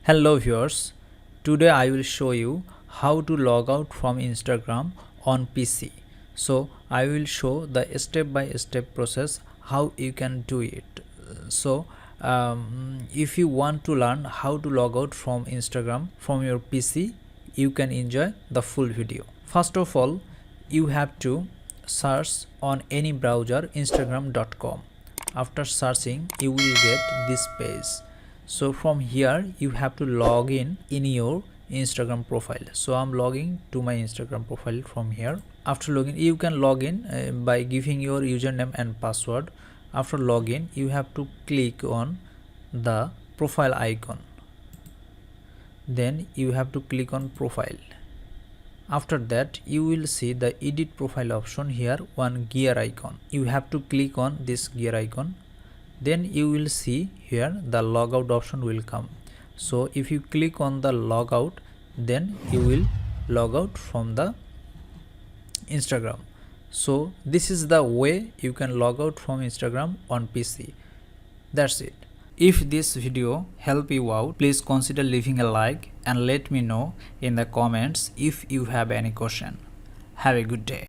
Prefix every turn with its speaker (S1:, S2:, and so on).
S1: Hello viewers, today I will show you how to log out from Instagram on PC. So I will show the step by step process how you can do it. So if you want to learn how to log out from Instagram from your PC, you can enjoy the full video. First of all, you have to search on any browser instagram.com. After searching, you will get this page. So from here you have to log in your Instagram profile. So I'm logging to my Instagram profile from here. After login, you can log in by giving your username and password. After login, you have to click on the profile icon. Then you have to click on profile. After that, you will see the edit profile option here, one gear icon. You have to click on this gear icon. Then you will see here the logout option will come. So if you click on the logout, then you will log out from the Instagram. So this is the way you can log out from Instagram on PC. That's it. If this video helped you out, please consider leaving a like and let me know in the comments if you have any question. Have a good day.